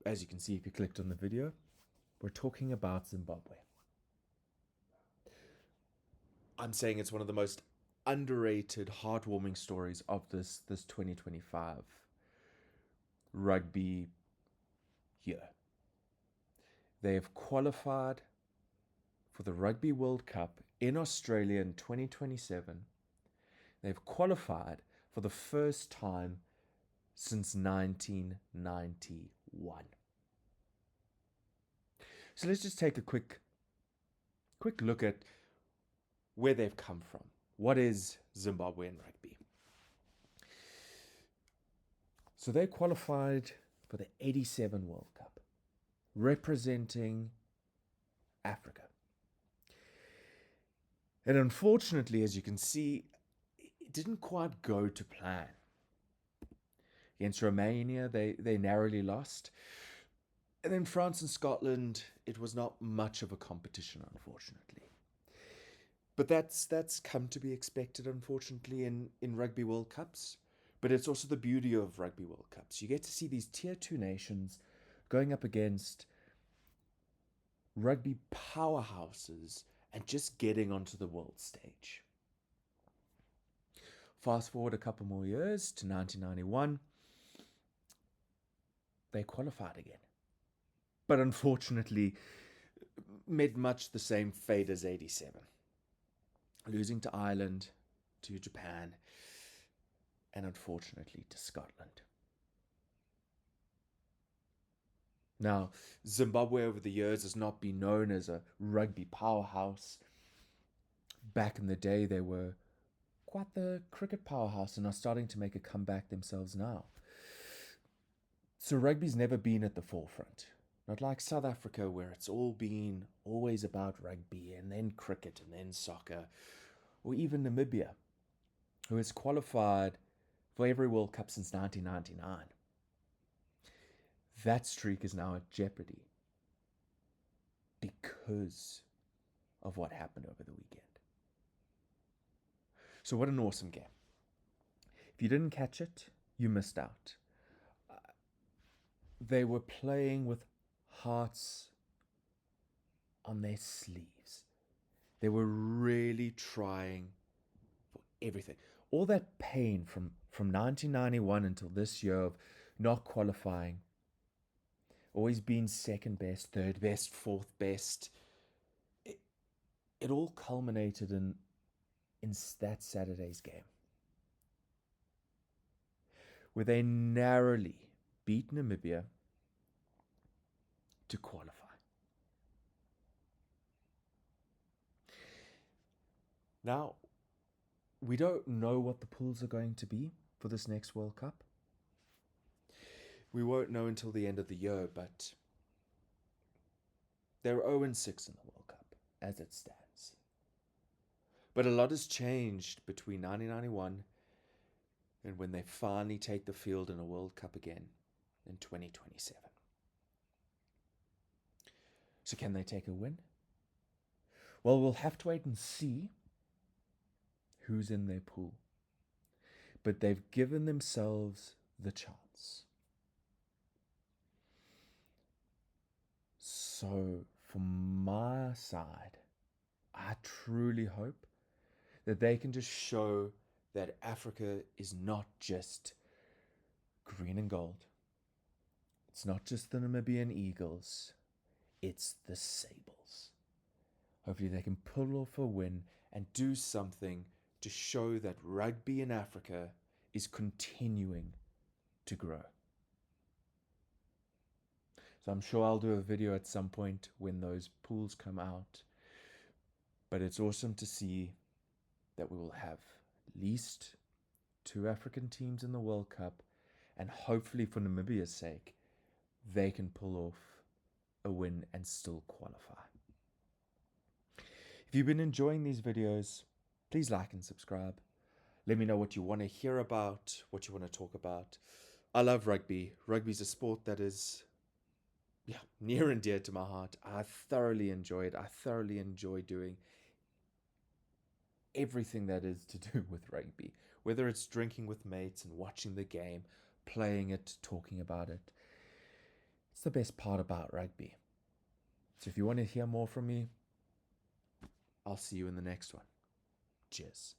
as you can see if you clicked on the video, we're talking about Zimbabwe. I'm saying it's one of the most underrated, heartwarming stories of this 2025 rugby year. They have qualified for the Rugby World Cup in Australia in 2027. They've qualified for the first time since 1991. So let's just take a quick look at where they've come from. What is Zimbabwean rugby? So they qualified for the 87 World Cup, representing Africa. And unfortunately, as you can see, it didn't quite go to plan. Against Romania, they narrowly lost. And then France and Scotland, it was not much of a competition, unfortunately. But that's come to be expected, unfortunately, in Rugby World Cups. But it's also the beauty of Rugby World Cups. You get to see these Tier 2 nations going up against rugby powerhouses and just getting onto the world stage. Fast forward a couple more years to 1991. They qualified again. But unfortunately, met much the same fate as 87. Losing to Ireland, to Japan, and unfortunately to Scotland. Now, Zimbabwe over the years has not been known as a rugby powerhouse. Back in the day, they were quite the cricket powerhouse and are starting to make a comeback themselves now. So rugby's never been at the forefront. Not like South Africa, where it's all been always about rugby and then cricket and then soccer. Or even Namibia, who has qualified for every World Cup since 1999. That streak is now at jeopardy because of what happened over the weekend. So what an awesome game. If you didn't catch it, you missed out. They were playing with hearts on their sleeves. They were really trying for everything. All that pain from 1991 until this year of not qualifying, always being second best, third best, fourth best, it all culminated in that Saturday's game, where they narrowly beat Namibia to qualify. Now, we don't know what the pools are going to be for this next World Cup. We won't know until the end of the year, but they're 0-6 in the World Cup as it stands. But a lot has changed between 1991 and when they finally take the field in a World Cup again in 2027. So can they take a win? Well, we'll have to wait and see who's in their pool. But they've given themselves the chance. So from my side, I truly hope that they can just show that Africa is not just green and gold. It's not just the Namibian Eagles. It's the Sables. Hopefully they can pull off a win and do something to show that rugby in Africa is continuing to grow. So I'm sure I'll do a video at some point when those pools come out. But it's awesome to see that we will have at least 2 African teams in the World Cup, and hopefully for Namibia's sake, they can pull off a win and still qualify. If you've been enjoying these videos, please like and subscribe. Let me know what you want to hear about, what you want to talk about. I love rugby. Rugby is a sport that is near and dear to my heart. I thoroughly enjoy it. I thoroughly enjoy doing everything that is to do with rugby, whether it's drinking with mates and watching the game, playing it, talking about it. It's the best part about rugby. So if you want to hear more from me, I'll see you in the next one. Cheers.